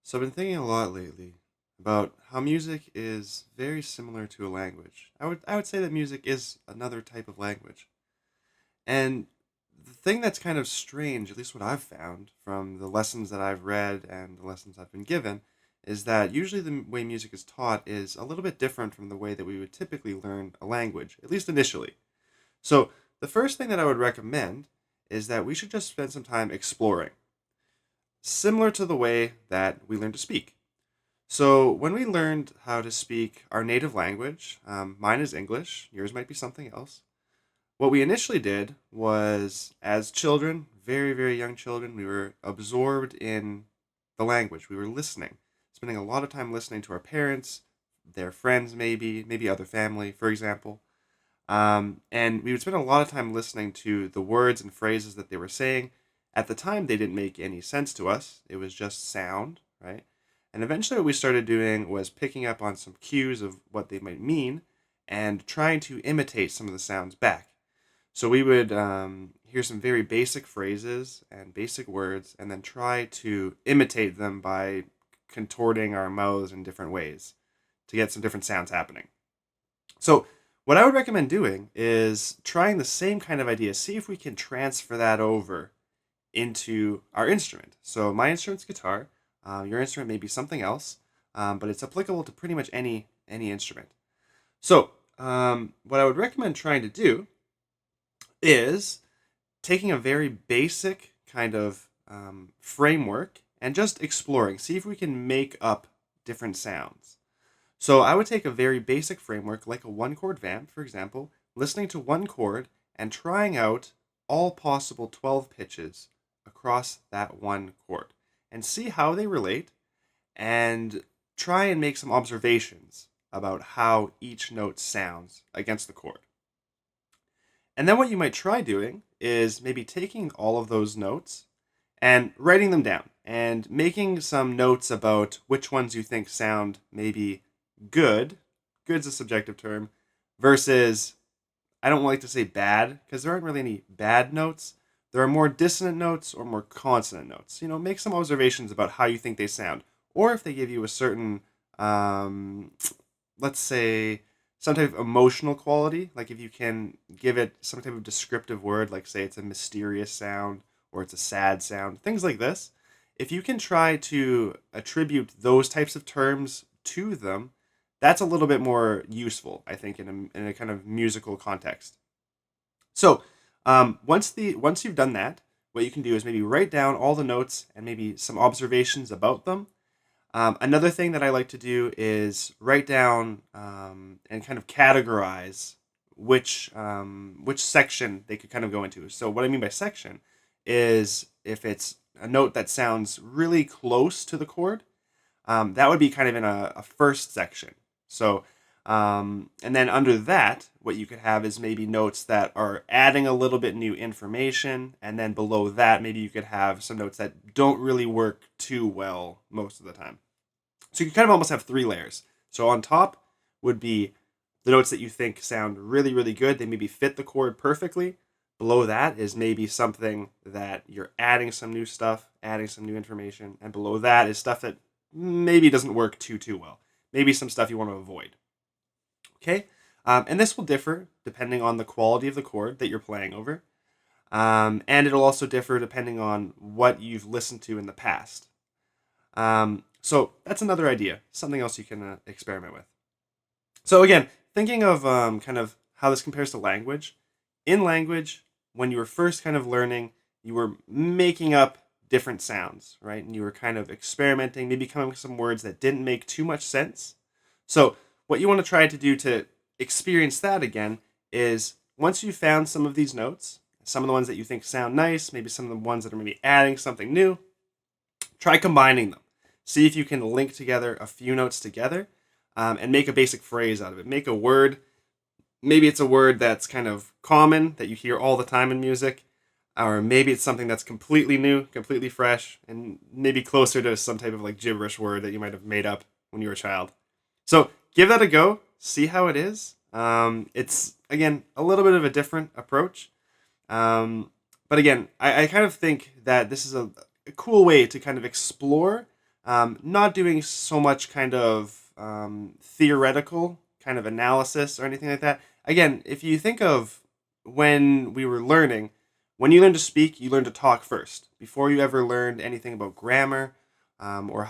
So I've been thinking a lot lately about how music is very similar to a language. I would say that music is another type of language. And the thing that's kind of strange, at least what I've found from the lessons that I've read and the lessons I've been given, is that usually the way music is taught is a little bit different from the way that we would typically learn a language, at least initially. So the first thing that I would recommend is that we should just spend some time exploring, similar to the way that we learn to speak. So, when we learned how to speak our native language, mine is English, yours might be something else. What we initially did was, as children, very, very young children, we were absorbed in the language. We were listening, spending a lot of time listening to our parents, their friends, maybe other family, for example. And we would spend a lot of time listening to the words and phrases that they were saying. At the time, they didn't make any sense to us, it was just sound, right? And eventually, what we started doing was picking up on some cues of what they might mean and trying to imitate some of the sounds back. So we would hear some very basic phrases and basic words and then try to imitate them by contorting our mouths in different ways to get some different sounds happening. So, what I would recommend doing is trying the same kind of idea. See if we can transfer that over into our instrument. So, my instrument's guitar. Your instrument may be something else, but it's applicable to pretty much any instrument. So, what I would recommend trying to do is taking a very basic kind of framework and just exploring. See if we can make up different sounds. So I would take a very basic framework like a one chord vamp, for example, listening to one chord and trying out all possible 12 pitches across that one chord and see how they relate and try and make some observations about how each note sounds against the chord. And then what you might try doing is maybe taking all of those notes and writing them down and making some notes about which ones you think sound maybe good. Good's a subjective term versus I don't like to say bad because there aren't really any bad notes. There are more dissonant notes or more consonant notes. Make some observations about how you think they sound, or if they give you a certain, um, let's say, some type of emotional quality. Like if you can give it some type of descriptive word, like say it's a mysterious sound or it's a sad sound, things like this. If you can try to attribute those types of terms to them, that's a little bit more useful, I think, in a kind of musical context. So once you've done that, what you can do is maybe write down all the notes and maybe some observations about them. Another thing that I like to do is write down and kind of categorize which section they could kind of go into. So what I mean by section is if it's a note that sounds really close to the chord, that would be kind of in a first section. So, and then under that, what you could have is maybe notes that are adding a little bit new information. And then below that, maybe you could have some notes that don't really work too well most of the time. So you kind of almost have three layers. So on top would be the notes that you think sound really, really good. They maybe fit the chord perfectly. Below that is maybe something that you're adding some new stuff, adding some new information. And below that is stuff that maybe doesn't work too well. Maybe some stuff you want to avoid. Okay? And this will differ depending on the quality of the chord that you're playing over. And it'll also differ depending on what you've listened to in the past. So that's another idea, something else you can experiment with. So again, thinking of kind of how this compares to language. In language, when you were first kind of learning, you were making up different sounds, right? And you were kind of experimenting, maybe coming up with some words that didn't make too much sense. So what you want to try to do to experience that again is once you've found some of these notes, some of the ones that you think sound nice, maybe some of the ones that are maybe adding something new, try combining them. See if you can link together a few notes together and make a basic phrase out of it. Make a word. Maybe it's a word that's kind of common that you hear all the time in music, or maybe it's something that's completely new, completely fresh, and maybe closer to some type of like gibberish word that you might have made up when you were a child. So give that a go. See how it is. It's again a little bit of a different approach, but again, I kind of think that this is a cool way to kind of explore not doing so much kind of theoretical kind of analysis or anything like that. Again, if you think of when we were learning, when you learn to speak, you learn to talk first before you ever learned anything about grammar, or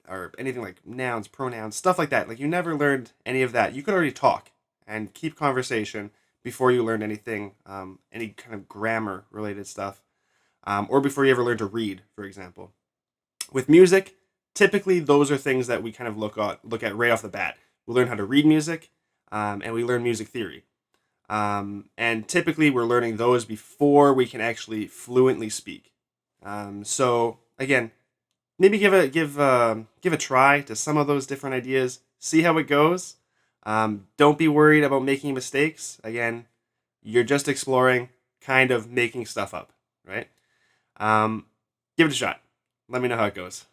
or anything like nouns, pronouns, stuff like that. Like, you never learned any of that. You could already talk and keep conversation before you learned anything, any kind of grammar related stuff, or before you ever learned to read, for example. With music, typically those are things that we kind of look at right off the bat. We learn how to read music, and we learn music theory. And typically we're learning those before we can actually fluently speak. So again, maybe give a try to some of those different ideas. See how it goes. Don't be worried about making mistakes. Again, you're just exploring, kind of making stuff up, right? Um, Give it a shot. Let me know how it goes.